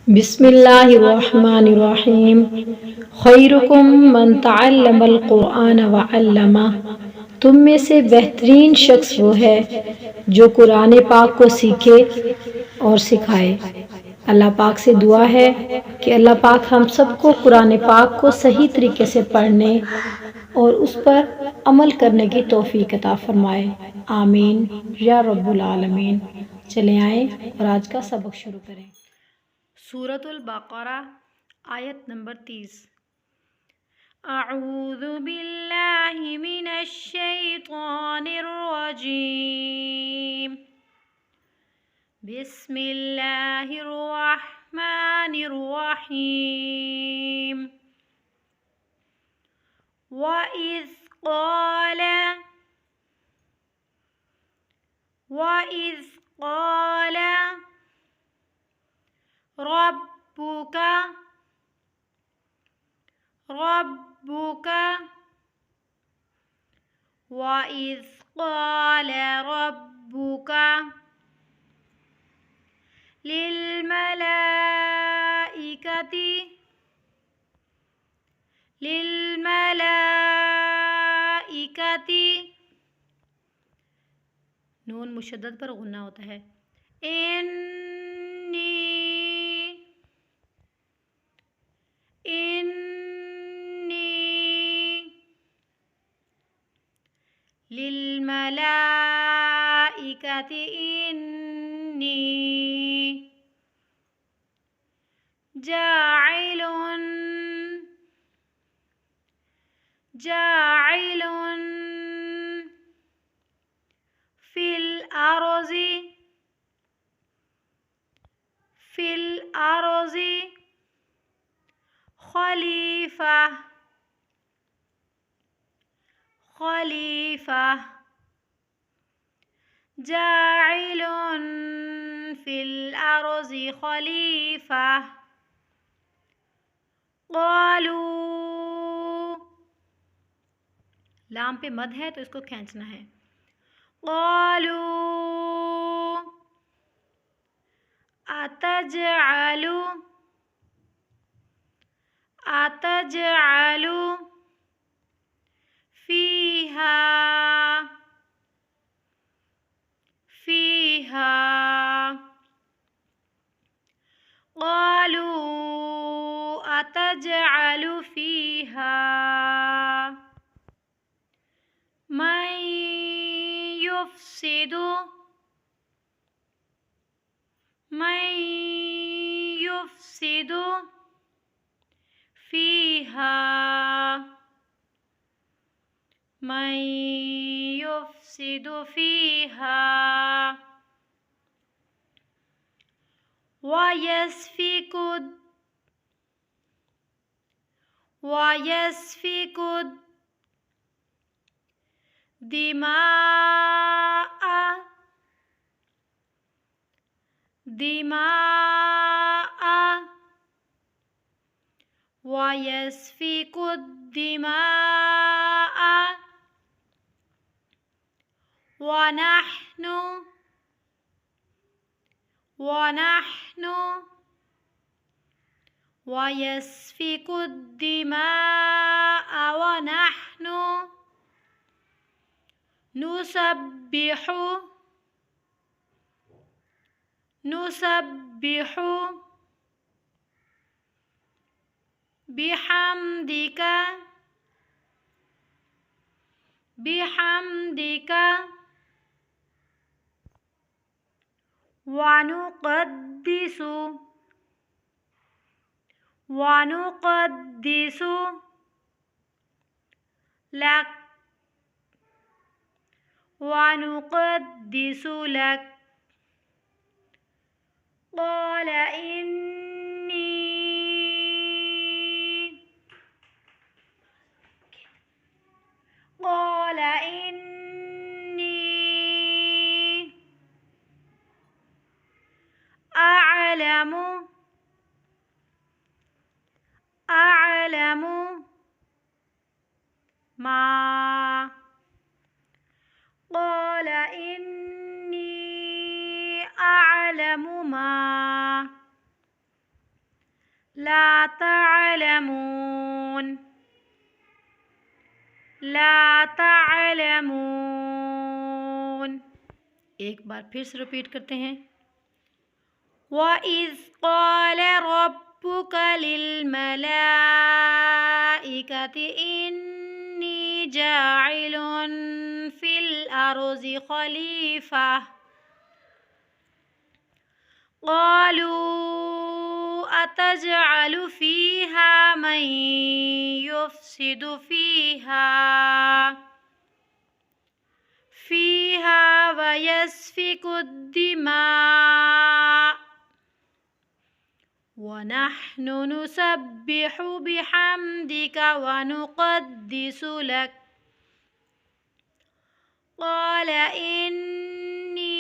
बिस्मिल्लाहिर्रहमानिर्रहीम। खैरुकुम मन तअल्लमल कुरआन व अल्लमा। तुम में से बेहतरीन शख्स वो है जो कुरान पाक को सीखे और सिखाए। अल्लाह पाक से दुआ है कि अल्लाह पाक हम सबको कुरान पाक को सही तरीके से पढ़ने और उस पर अमल करने की तौफीक अता फरमाए। आमीन या रब्बुल आलमीन। चले आए और आज का सबक शुरू करें। सूरतुल बक़रा आयत नंबर 30। अऊज़ु बिल्लाहि मिनश शैतानिर रजीम। बिस्मिल्लाहिर रहमानिर रहीम। वइज़ क़ाल रब्बुका वइज़ क़ाल रब्बुका लिलमलाइकति नून मुशद्दद पर गुन्ना होता है। इन्नी लिलमलाइकति इन्नी जाइलुन फिल अर्ज़ि खलीफा जाइलुन फिल अर्ज़ि खलीफा। क़ालू लाम पे मद है तो इसको खींचना है। क़ालू अतजअलु फ़ीहा क़ालू अतजअलु फ़ीहा मन युफ़्सिदु फ़ीहा वयस्फ़िकुद दिमाअ वनहनु नुसब्बिहु बिहम्दिका वनुक़द्दिसु लक क़ाल इन्नी अअलमु मा क़ाल इन्नी अअलमु मा ला तअलमून, ला तअलमून। एक बार फिर से रिपीट करते हैं। वइज़ क़ाल रब्बुक लिल-मलाइकति इन्नी जाइलुन फिल अर्ज़ि खलीफ़ा क़ालू अतजअलु फ़ीहा मन युफ़सिदु फ़ीहा व यस्फ़िकुद्दिमा व नहनु नुसब्बिहु बिहम्दिका व नुक़द्दिसु लक क़ाल इन्नी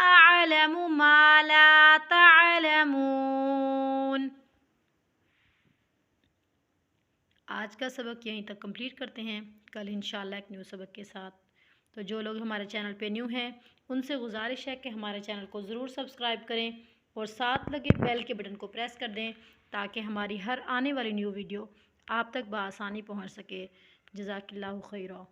अअलमु मा ला तअलमून। आज का सबक यहीं तक कंप्लीट करते हैं, कल इंशाल्लाह एक न्यू सबक के साथ। तो जो लोग हमारे चैनल पे न्यू हैं उनसे गुजारिश है कि हमारे चैनल को ज़रूर सब्सक्राइब करें और साथ लगे बेल के बटन को प्रेस कर दें ताकि हमारी हर आने वाली न्यू वीडियो आप तक बआसानी पहुंच सके। जज़ाकिल्लाहु खैरा।